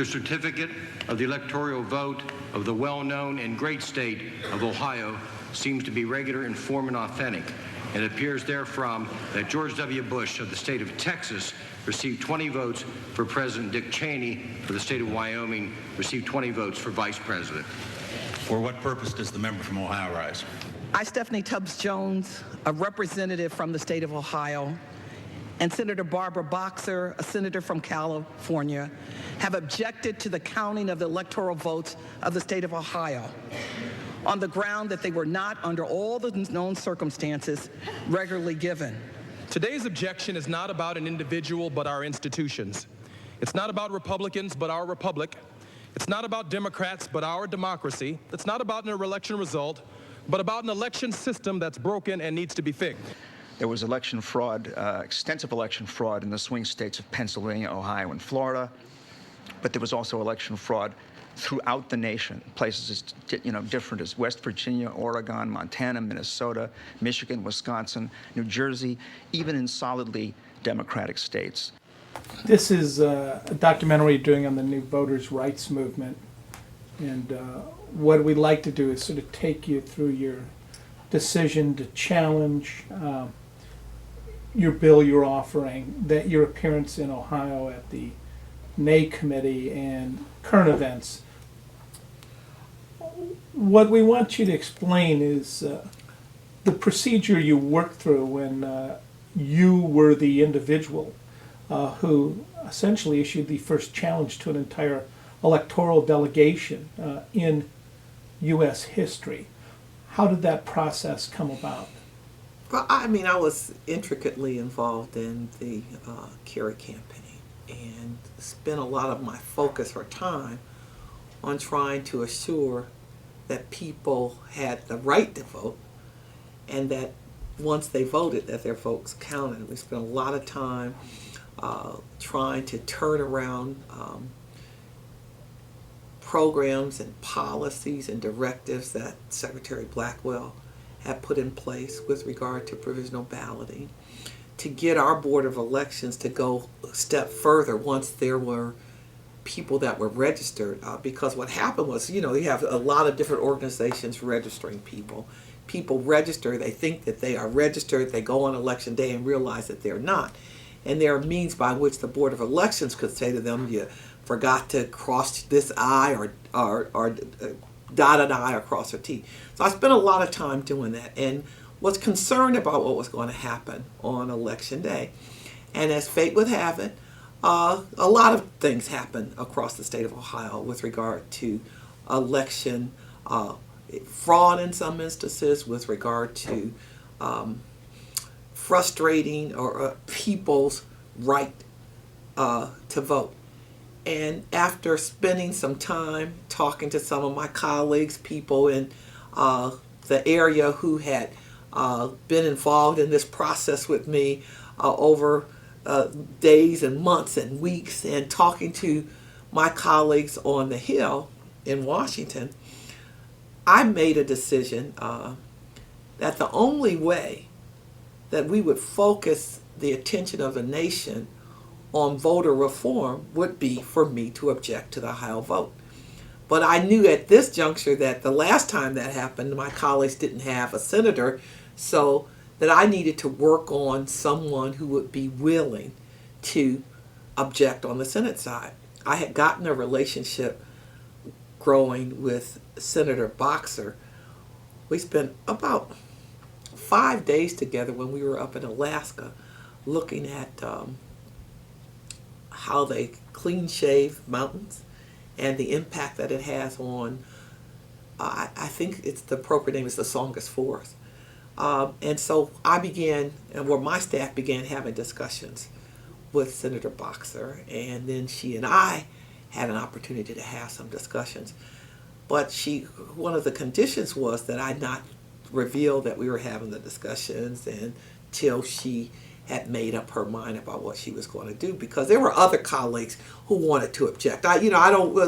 The certificate of the electoral vote of the well-known and great state of Ohio seems to be regular, in form, and authentic. It appears therefrom that George W. Bush of the state of Texas received 20 votes for President. Dick Cheney for the state of Wyoming received 20 votes for Vice President. For what purpose does the member from Ohio rise? I, Stephanie Tubbs-Jones, a representative from the state of Ohio, and Senator Barbara Boxer, a senator from California, have objected to the counting of the electoral votes of the state of Ohio on the ground that they were not, under all the known circumstances, regularly given. Today's objection is not about an individual, but our institutions. It's not about Republicans, but our republic. It's not about Democrats, but our democracy. It's not about an election result, but about an election system that's broken and needs to be fixed. There was election fraud, extensive election fraud in the swing states of Pennsylvania, Ohio, and Florida. But there was also election fraud throughout the nation, places as different as West Virginia, Oregon, Montana, Minnesota, Michigan, Wisconsin, New Jersey, even in solidly Democratic states. This is a documentary you're doing on the new voters' rights movement. And what we'd like to do is sort of take you through your decision to challenge your bill you're offering, that your appearance in Ohio at the NA committee and current events. What we want you to explain is the procedure you worked through when you were the individual who essentially issued the first challenge to an entire electoral delegation in U.S. history. How did that process come about? Well, I mean, I was intricately involved in the Kerry campaign and spent a lot of my focus or time on trying to assure that people had the right to vote and that once they voted, that their votes counted. We spent a lot of time trying to turn around programs and policies and directives that Secretary Blackwell had put in place with regard to provisional balloting, to get our Board of Elections to go a step further once there were people that were registered. Because what happened was, you have a lot of different organizations registering people. People register, they think that they are registered, they go on election day and realize that they're not. And there are means by which the Board of Elections could say to them, you forgot to cross this I or dot an I or cross a T. So I spent a lot of time doing that and was concerned about what was going to happen on election day. And as fate would have it, a lot of things happened across the state of Ohio with regard to election fraud in some instances, with regard to frustrating or people's right to vote. And after spending some time talking to some of my colleagues, people in the area who had been involved in this process with me over days and months and weeks, and talking to my colleagues on the Hill in Washington, I made a decision that the only way that we would focus the attention of the nation on voter reform would be for me to object to the Ohio vote. But I knew at this juncture that the last time that happened, my colleagues didn't have a senator, so that I needed to work on someone who would be willing to object on the Senate side. I had gotten a relationship growing with Senator Boxer. We spent about 5 days together when we were up in Alaska looking at how they clean shave mountains and the impact that it has on, I think it's the appropriate name is the Songus Forest. And so I began, my staff began having discussions with Senator Boxer, and then she and I had an opportunity to have some discussions. But one of the conditions was that I not reveal that we were having the discussions until she had made up her mind about what she was going to do, because there were other colleagues who wanted to object.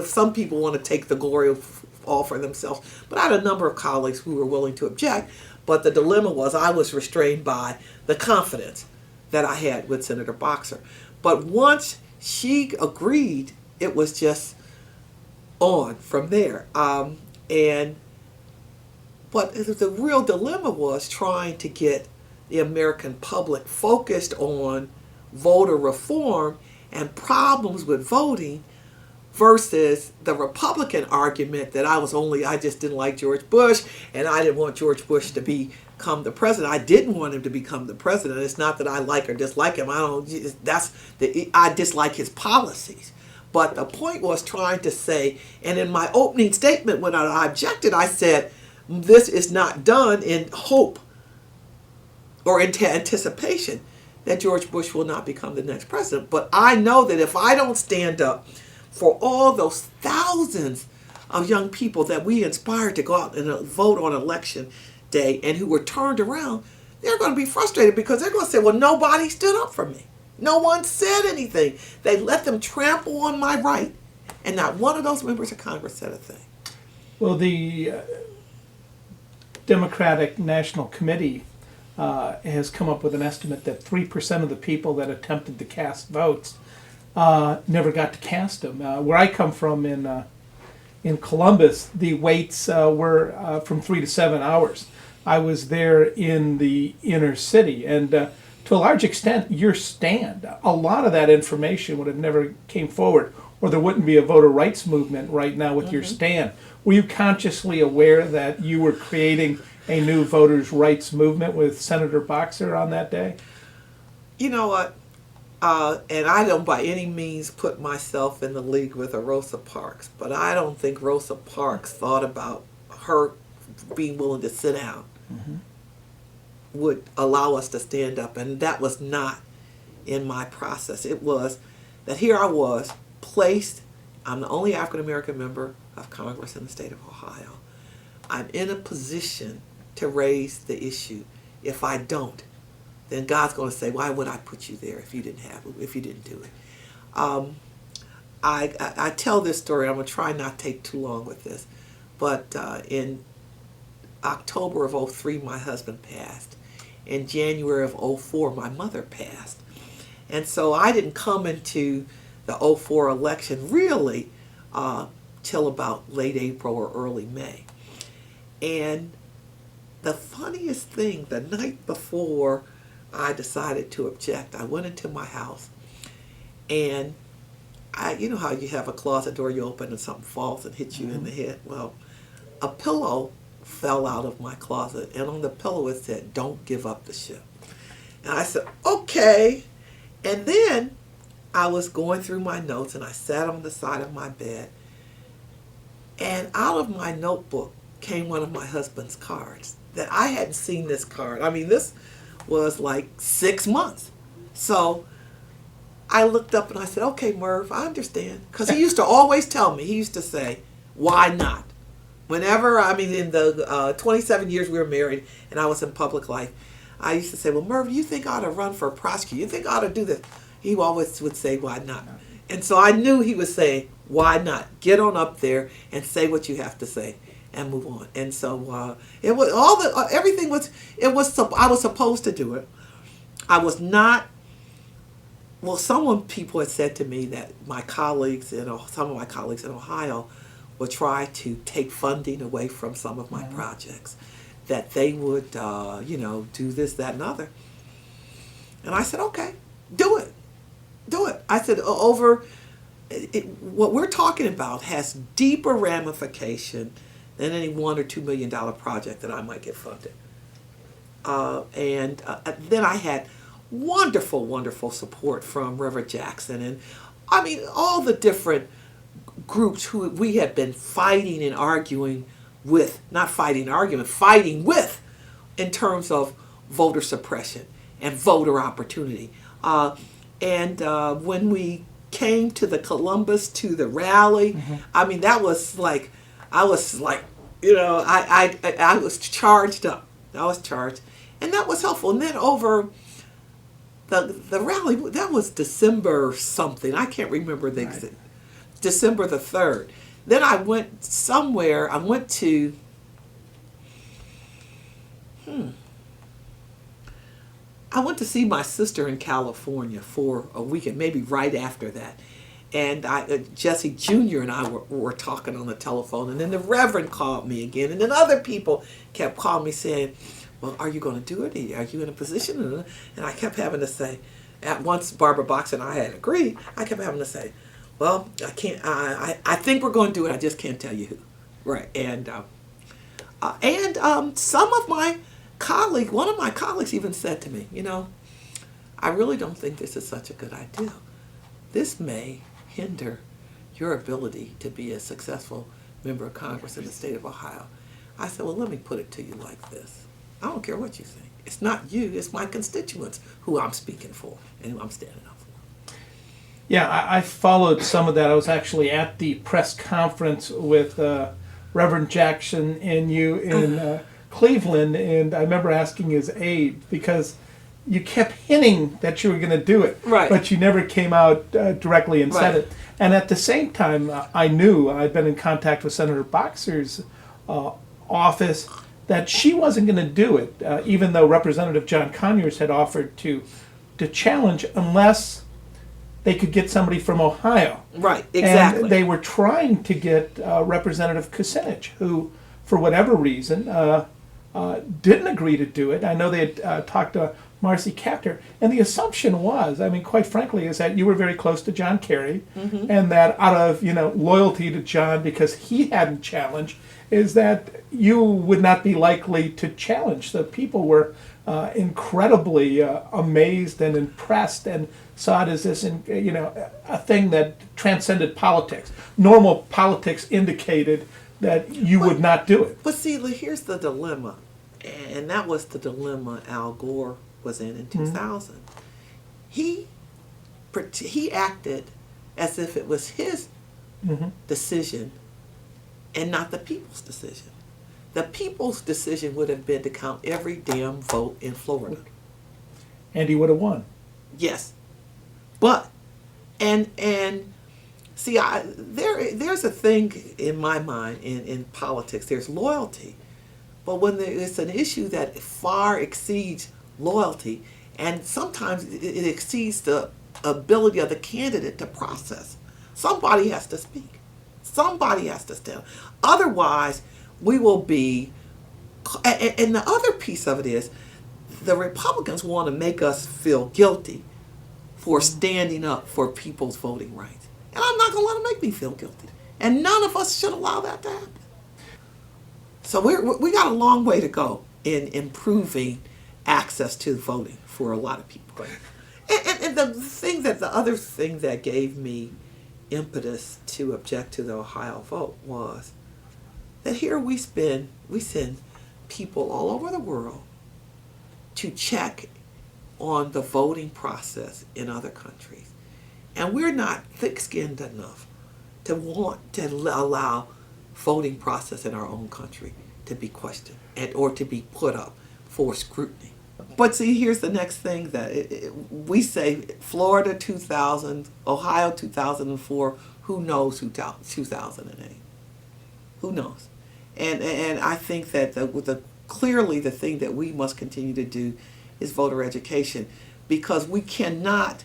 Some people want to take the glory all for themselves, but I had a number of colleagues who were willing to object. But the dilemma was I was restrained by the confidence that I had with Senator Boxer. But once she agreed, it was just on from there. And but the real dilemma was trying to get the American public focused on voter reform and problems with voting versus the Republican argument that I just didn't like George Bush and I didn't want George Bush to become the president. I didn't want him to become the president. It's not that I like or dislike him. I dislike his policies. But the point was trying to say, and in my opening statement when I objected, I said, this is not done in hope or in anticipation that George Bush will not become the next president. But I know that if I don't stand up for all those thousands of young people that we inspired to go out and vote on election day and who were turned around, they're going to be frustrated because they're going to say, well, nobody stood up for me. No one said anything. They let them trample on my right, and not one of those members of Congress said a thing. Well, the Democratic National Committee has come up with an estimate that 3% of the people that attempted to cast votes never got to cast them. Where I come from in Columbus, the waits were from 3 to 7 hours. I was there in the inner city, and to a large extent, your stand, a lot of that information would have never came forward, or there wouldn't be a voter rights movement right now with your stand. Were you consciously aware that you were creating a new voters' rights movement with Senator Boxer on that day? You know what? And I don't by any means put myself in the league with a Rosa Parks, but I don't think Rosa Parks thought about her being willing to sit down would allow us to stand up, and that was not in my process. It was that here I was placed, I'm the only African American member of Congress in the state of Ohio. I'm in a position to raise the issue. If I don't, then God's going to say, why would I put you there if you didn't do it? I tell this story. I'm going to try not to take too long with this, but in October of 2003, my husband passed. In January of 2004, my mother passed. And so I didn't come into the 2004 election really till about late April or early May. And the funniest thing, the night before I decided to object, I went into my house and you know how you have a closet door you open and something falls and hits you in the head? Well, a pillow fell out of my closet, and on the pillow it said, "Don't give up the ship." And I said, okay. And then I was going through my notes, and I sat on the side of my bed, and out of my notebook came one of my husband's cards that I hadn't seen this card. I mean, this was like 6 months. So I looked up and I said, okay, Merv, I understand. Because he used to always tell me, he used to say, why not? Whenever, I mean, in the 27 years we were married and I was in public life, I used to say, well, Merv, you think I ought to run for a prosecutor? You think I ought to do this? He always would say, why not? And so I knew he was saying, why not? Get on up there and say what you have to say and move on. And so it was everything was, I was supposed to do it. I was not, well, people had said to me that my colleagues, some of my colleagues in Ohio would try to take funding away from some of my projects, that they would, do this, that, and other. And I said, okay, do it. Do it. I said, what we're talking about has deeper ramification than any $1 or $2 million project that I might get funded. And then I had wonderful, wonderful support from Reverend Jackson and, I mean, all the different groups who we had been fighting and arguing with, fighting with in terms of voter suppression and voter opportunity. And when we came to the Columbus, to the rally, I mean, that was like, I was charged up. I was charged. And that was helpful. And then over the rally, that was December something. I can't remember the exact. December the 3rd. Then I went somewhere. I went to, I went to see my sister in California for a weekend, maybe right after that. And Jesse Jr. and I were talking on the telephone, and then the Reverend called me again, and then other people kept calling me saying, well, are you going to do it? Are you in a position? And I kept having to say, at once Barbara Boxer and I had agreed, I kept having to say, well, I can't, I think we're going to do it, I just can't tell you who. Right. And some of my colleagues, one of my colleagues even said to me, I really don't think this is such a good idea. This may hinder your ability to be a successful member of Congress in the state of Ohio. I said, well, let me put it to you like this. I don't care what you think. It's not you, it's my constituents who I'm speaking for and who I'm standing up for. Yeah, I followed some of that. I was actually at the press conference with Reverend Jackson and you in Cleveland, and I remember asking his aide because you kept hinting that you were going to do it, right, but you never came out directly and said right. it. And at the same time, I knew, I'd been in contact with Senator Boxer's office, that she wasn't going to do it, even though Representative John Conyers had offered to challenge unless they could get somebody from Ohio. Right, exactly. And they were trying to get Representative Kucinich, who, for whatever reason, didn't agree to do it. I know they had talked to Marcy Kaptur, and the assumption was, I mean, quite frankly, is that you were very close to John Kerry, and that out of loyalty to John because he hadn't challenged, is that you would not be likely to challenge. The people were incredibly amazed and impressed and saw it as this, a thing that transcended politics. Normal politics indicated that you would not do it. But see, here's the dilemma, and that was the dilemma Al Gore was in 2000. He acted as if it was his decision and not the people's decision. The people's decision would have been to count every damn vote in Florida. And he would have won. Yes. But, and see, there's a thing in my mind in politics, there's loyalty. But when it's an issue that far exceeds loyalty, and sometimes it exceeds the ability of the candidate to process, somebody has to speak. Somebody has to stand. Otherwise, we will be, and the other piece of it is, the Republicans want to make us feel guilty for standing up for people's voting rights. And I'm not going to let them make me feel guilty. And none of us should allow that to happen. So we got a long way to go in improving access to voting for a lot of people. And the other thing that gave me impetus to object to the Ohio vote was that here we send people all over the world to check on the voting process in other countries. And we're not thick-skinned enough to want to allow voting process in our own country to be questioned or to be put up for scrutiny. But see, here's the next thing that we say, Florida 2000, Ohio 2004, who knows 2008? Who knows? And I think that clearly the thing that we must continue to do is voter education, because we cannot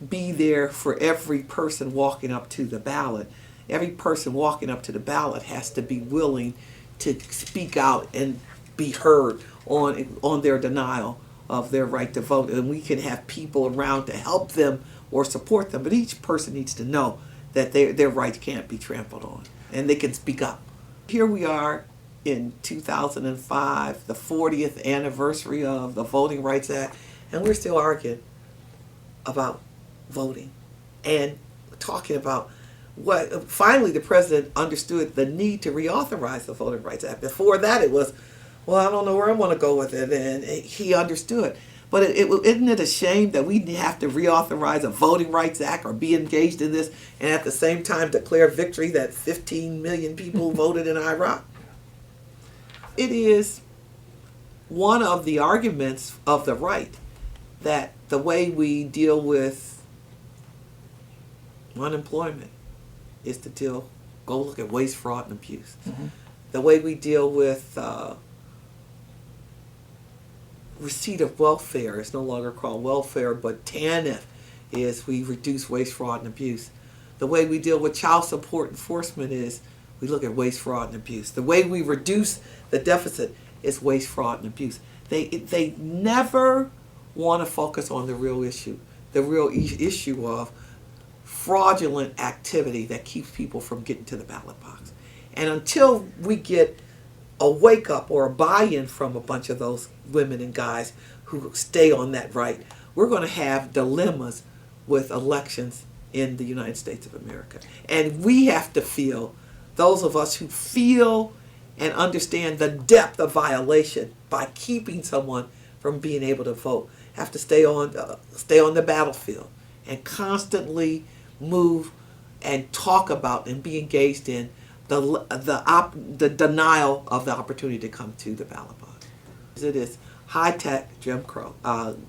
be there for every person walking up to the ballot. Every person walking up to the ballot has to be willing to speak out and be heard on their denial of their right to vote. And we can have people around to help them or support them, but each person needs to know that their rights can't be trampled on, and they can speak up. Here we are in 2005, the 40th anniversary of the Voting Rights Act, and we're still arguing about voting and talking about what finally the president understood the need to reauthorize the Voting Rights Act. Before that it was, well, I don't know where I want to go with it, and he understood. But isn't it a shame that we have to reauthorize a Voting Rights Act or be engaged in this and at the same time declare victory that 15 million people voted in Iraq? It is one of the arguments of the right that the way we deal with unemployment is to go look at waste, fraud, and abuse. The way we deal with receipt of welfare is no longer called welfare, but TANF is we reduce waste, fraud, and abuse. The way we deal with child support enforcement is we look at waste, fraud, and abuse. The way we reduce the deficit is waste, fraud, and abuse. They never want to focus on the real issue, the real issue of fraudulent activity that keeps people from getting to the ballot box. And until we get a wake up or a buy-in from a bunch of those women and guys who stay on that right, we're going to have dilemmas with elections in the United States of America. And we have to feel, those of us who feel and understand the depth of violation by keeping someone from being able to vote, have to stay on the battlefield and constantly move and talk about and be engaged in the denial of the opportunity to come to the ballot box. It is high-tech Jim Crow,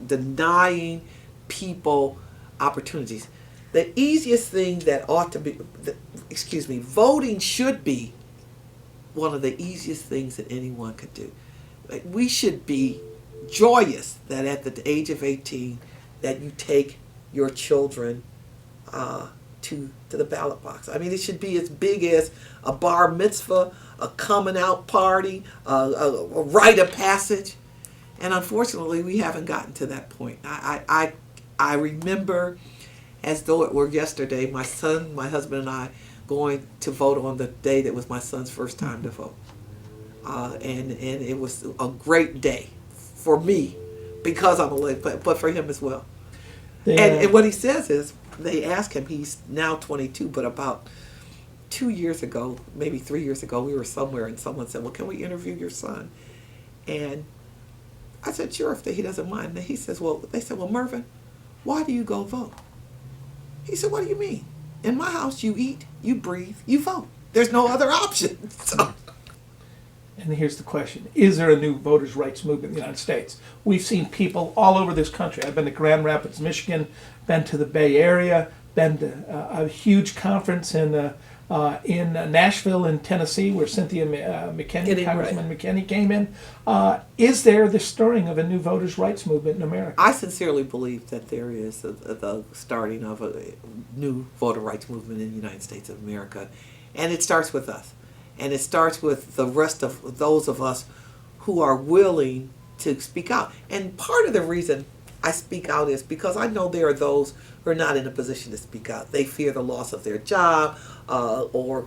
denying people opportunities. The easiest thing that ought to be, voting should be one of the easiest things that anyone could do. Like, we should be joyous that at the age of 18 that you take your children to the ballot box. I mean, it should be as big as a bar mitzvah, a coming out party, a rite of passage. And unfortunately, we haven't gotten to that point. I remember, as though it were yesterday, my husband and I going to vote on the day that was my son's first time to vote. And it was a great day for me because I'm a lady, but for him as well. And what he says is, they ask him, he's now 22, but about 2 years ago, maybe 3 years ago, we were somewhere and someone said, well, can we interview your son? And I said, sure, if he doesn't mind. And he says, they said, well, Mervyn, why do you go vote? He said, what do you mean? In my house, you eat, you breathe, you vote. There's no other option. So. And here's the question. Is there a new voters' rights movement in the United States? We've seen people all over this country. I've been to Grand Rapids, Michigan, been to the Bay Area, been to a huge conference in Nashville in Tennessee where Cynthia McKinney, Congresswoman McKinney came in. Is there the stirring of a new voters' rights movement in America? I sincerely believe that there is the starting of a new voter rights movement in the United States of America. And it starts with us. And it starts with the rest of those of us who are willing to speak out. And part of the reason I speak out is because I know there are those who are not in a position to speak out. They fear the loss of their job or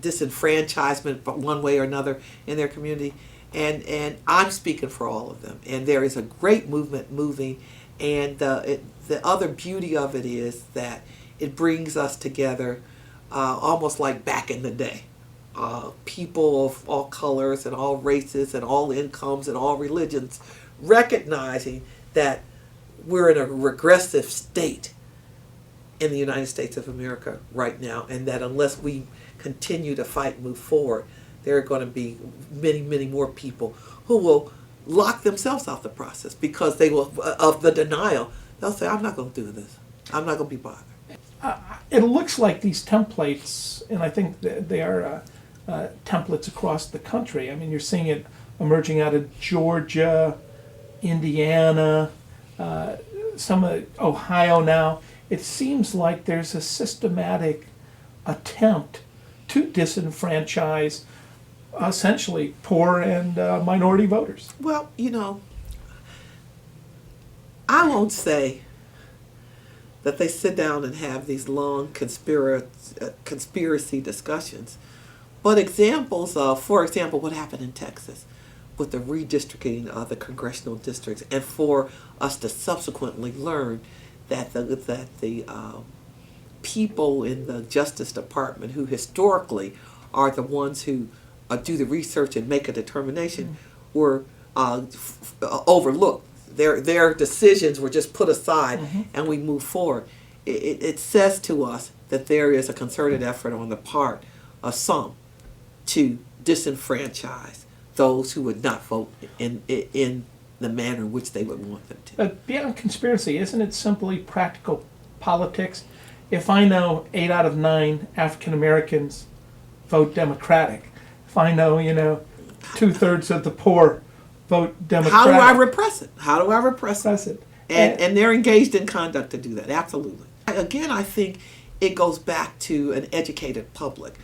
disenfranchisement one way or another in their community. And I'm speaking for all of them. And there is a great movement moving. And the other beauty of it is that it brings us together almost like back in the day. People of all colors and all races and all incomes and all religions, recognizing that we're in a regressive state in the United States of America right now, and that unless we continue to fight and move forward, there are going to be many, many more people who will lock themselves out the process because they will, of the denial, they'll say, I'm not going to do this. I'm not going to be bothered. It looks like these templates, and I think they are templates across the country. I mean, you're seeing it emerging out of Georgia, Indiana, some of Ohio now. It seems like there's a systematic attempt to disenfranchise essentially poor and minority voters. Well, I won't say that they sit down and have these long conspiracy discussions, but examples of, for example, what happened in Texas with the redistricting of the congressional districts, and for us to subsequently learn that the people in the Justice Department, who historically are the ones who do the research and make a determination, were overlooked. Their decisions were just put aside, and we move forward. It says to us that there is a concerted effort on the part of some to disenfranchise those who would not vote in the manner in which they would want them to. But beyond conspiracy, isn't it simply practical politics? If I know 8 out of 9 African Americans vote Democratic, if I know, 2/3 of the poor vote Democratic. How do I repress it? How do I repress it? And they're engaged in conduct to do that, absolutely. Again, I think it goes back to an educated public.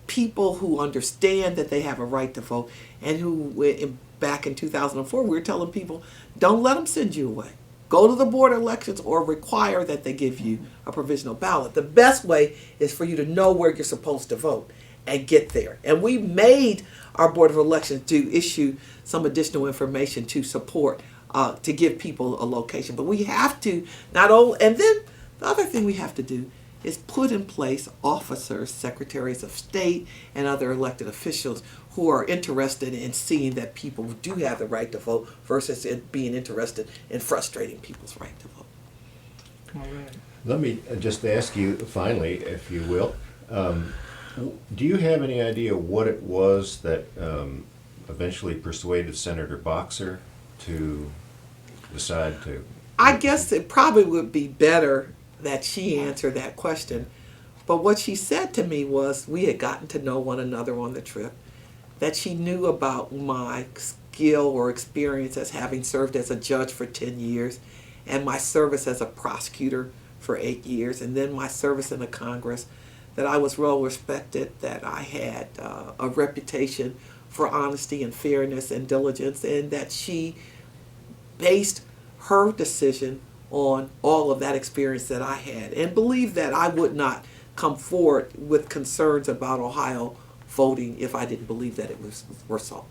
People who understand that they have a right to vote, and who, back in 2004, we were telling people, don't let them send you away. Go to the board of elections or require that they give you a provisional ballot. The best way is for you to know where you're supposed to vote and get there. And we made our board of elections to issue some additional information to support, to give people a location. But we have to not only, and then the other thing we have to do is put in place officers, secretaries of state, and other elected officials who are interested in seeing that people do have the right to vote versus it being interested in frustrating people's right to vote. All right. Let me just ask you finally, if you will, do you have any idea what it was that eventually persuaded Senator Boxer to decide to? I guess it probably would be better that she answered that question. But what she said to me was, we had gotten to know one another on the trip, that she knew about my skill or experience as having served as a judge for 10 years, and my service as a prosecutor for 8 years, and then my service in the Congress, that I was well respected, that I had a reputation for honesty and fairness and diligence, and that she based her decision on all of that experience that I had, and believed that I would not come forward with concerns about Ohio voting if I didn't believe that it were so.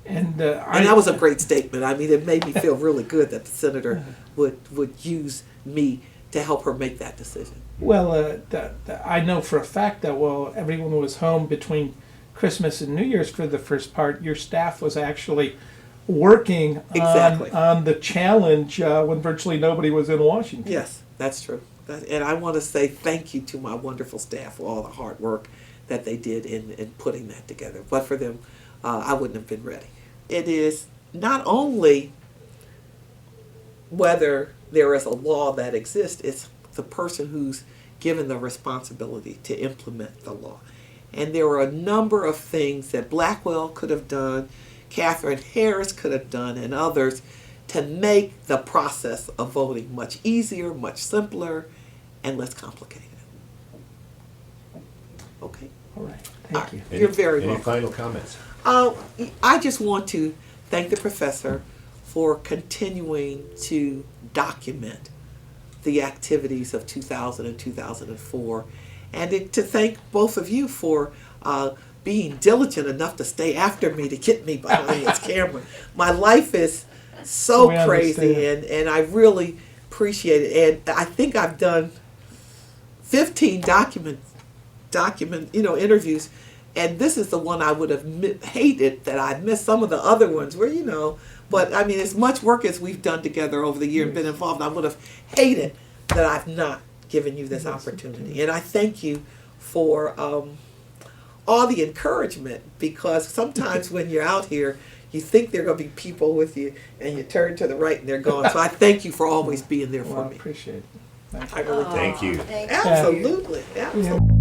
And And that was a great statement. I mean, it made me feel really good that the senator would use me to help her make that decision. well, I know for a fact that while everyone was home between Christmas and New Year's for the first part, your staff was actually working Exactly. on the challenge when virtually nobody was in Washington. Yes, that's true. And I want to say thank you to my wonderful staff for all the hard work that they did in putting that together. But for them, I wouldn't have been ready. It is not only whether there is a law that exists, it's the person who's given the responsibility to implement the law. And there were a number of things that Blackwell could have done, Catherine Harris could have done, and others to make the process of voting much easier, much simpler, and less complicated. Okay. All right. Thank you. You're very Any welcome. final comments? I just want to thank the professor for continuing to document the activities of 2000 and 2004, and to thank both of you for being diligent enough to stay after me to get me behind this camera. My life is so We crazy, and I really appreciate it. And I think I've done 15 interviews, and this is the one I would have hated that I missed some of the other ones where, but I mean, as much work as we've done together over the year and been involved, I would have hated that I've not given you this opportunity. And I thank you for all the encouragement, because sometimes when you're out here, you think there are going to be people with you, and you turn to the right and they're gone. So I thank you for always being there Well, for I me. appreciate it. Thank you. I really Thank you. Absolutely. Absolutely.